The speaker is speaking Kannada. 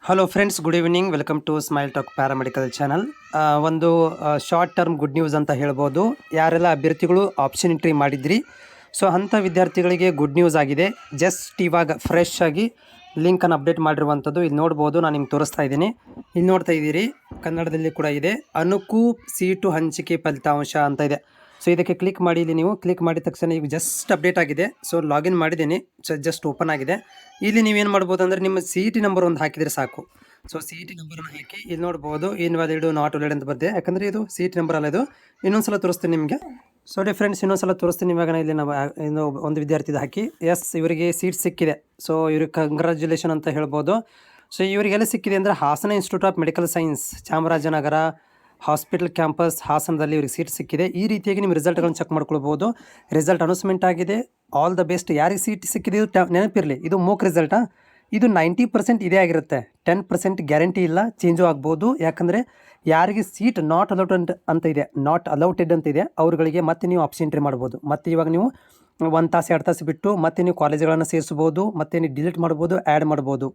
Hello friends, good evening. Welcome to Smile Talk paramedical channel. ಒಂದು ಶಾರ್ಟ್ ಟರ್ಮ್ ಗುಡ್ ನ್ಯೂಸ್ ಅಂತ ಹೇಳ್ಬೋದು. ಯಾರೆಲ್ಲ ಅಭ್ಯರ್ಥಿಗಳು ಆಪ್ಷನ್ ಎಂಟ್ರಿ ಮಾಡಿದ್ರಿ, ಸೊ ಅಂಥ ವಿದ್ಯಾರ್ಥಿಗಳಿಗೆ ಗುಡ್ ನ್ಯೂಸ್ ಆಗಿದೆ. ಜಸ್ಟ್ ಇವಾಗ ಫ್ರೆಶ್ ಆಗಿ ಲಿಂಕನ್ನು ಅಪ್ಡೇಟ್ ಮಾಡಿರುವಂಥದ್ದು ಇಲ್ಲಿ ನೋಡ್ಬೋದು. ನಾನು ನಿಮ್ಗೆ ತೋರಿಸ್ತಾ ಇದ್ದೀನಿ. ಇಲ್ಲಿ ನೋಡ್ತಾ ಇದ್ದೀರಿ, ಕನ್ನಡದಲ್ಲಿ ಕೂಡ ಇದೆ. ಅನುಕೂಪ್ ಸೀಟು ಹಂಚಿಕೆ ಫಲಿತಾಂಶ ಅಂತ ಇದೆ. ಸೊ ಇದಕ್ಕೆ ಕ್ಲಿಕ್ ಮಾಡಿ. ಇಲ್ಲಿ ನೀವು ಕ್ಲಿಕ್ ಮಾಡಿದ ತಕ್ಷಣ ಈಗ ಜಸ್ಟ್ ಅಪ್ಡೇಟ್ ಆಗಿದೆ. ಸೊ ಲಾಗಿನ್ ಮಾಡಿದ್ದೀನಿ, ಜಸ್ಟ್ ಓಪನ್ ಆಗಿದೆ. ಇಲ್ಲಿ ನೀವೇನು ಮಾಡ್ಬೋದು ಅಂದರೆ ನಿಮ್ಮ ಸಿ ಟಿ ನಂಬರ್ ಒಂದು ಹಾಕಿದರೆ ಸಾಕು. ಸೊ ಸಿ ಟಿ ನಂಬರನ್ನು ಹಾಕಿ ಇಲ್ಲಿ ನೋಡ್ಬೋದು. ಇನ್ವ್ಯಾಲಿಡ್, ನಾಟ್ ವ್ಯಾಲಿಡ್ ಅಂತ ಬಂದಿದೆ. ಯಾಕಂದರೆ ಇದು ಸಿ ಟಿ ನಂಬರ್ ಅಲ್ಲ. ಇದು ಇನ್ನೊಂದ್ಸಲ ತೋರಿಸ್ತೀನಿ ನಿಮಗೆ. ಸೊ ಫ್ರೆಂಡ್ಸ್, ಇನ್ನೊಂದ್ಸಲ ತೋರಿಸ್ತೀನಿ. ಇವಾಗ ಇಲ್ಲಿ ನಾವು ಒಂದು ವಿದ್ಯಾರ್ಥಿದು ಹಾಕಿ ಎಸ್, ಇವರಿಗೆ ಸೀಟ್ ಸಿಕ್ಕಿದೆ. ಸೊ ಇವ್ರಿಗೆ ಕಂಗ್ರ್ಯಾಚುಲೇಷನ್ ಅಂತ ಹೇಳ್ಬೋದು. ಸೊ ಇವರಿಗೆಲ್ಲ ಸಿಕ್ಕಿದೆ ಅಂದರೆ Hassan institute of medical science, Chamarajanagar hospital campus ಹಾಸನದಲ್ಲಿ ಇವ್ರಿಗೆ ಸೀಟ್ ಸಿಕ್ಕಿದೆ. ಈ ರೀತಿಯಾಗಿ ನಿಮ್ಮ ರಿಸಲ್ಟ್ಗಳನ್ನು ಚೆಕ್ ಮಾಡ್ಕೊಳ್ಬೋದು. ರಿಸಲ್ಟ್ ಅನೌನ್ಸ್ಮೆಂಟ್ ಆಗಿದೆ. All the best. ಯಾರಿಗೆ ಸೀಟ್ ಸಿಕ್ಕಿದೆ ಇದು ನೆನಪಿರಲಿ, ಇದು ಮೂಕ್ ರಿಸಲ್ಟಾ. ಇದು 90% ಇದೇ ಆಗಿರುತ್ತೆ. 10% ಗ್ಯಾರಂಟಿ ಇಲ್ಲ, ಚೇಂಜು ಆಗ್ಬೋದು. ಯಾಕಂದರೆ ಯಾರಿಗೆ ಸೀಟ್ ನಾಟ್ ಅಲೌಟೆಡ್ ಅಂತ ಇದೆ, ನಾಟ್ ಅಲೌಟೆಡ್ ಅಂತ ಇದೆ, ಅವ್ರುಗಳಿಗೆ ಮತ್ತೆ ನೀವು ಆಪ್ಷನ್ ಎಂಟ್ರಿ ಮಾಡ್ಬೋದು. ಮತ್ತು ಇವಾಗ ನೀವು 1 ತಾಸು 2 ತಾಸು ಬಿಟ್ಟು ಮತ್ತೆ ನೀವು ಕಾಲೇಜುಗಳನ್ನು ಸೇರಿಸ್ಬೋದು, ಮತ್ತು ನೀವು ಡಿಲೀಟ್ ಮಾಡ್ಬೋದು, ಆ್ಯಡ್ ಮಾಡ್ಬೋದು.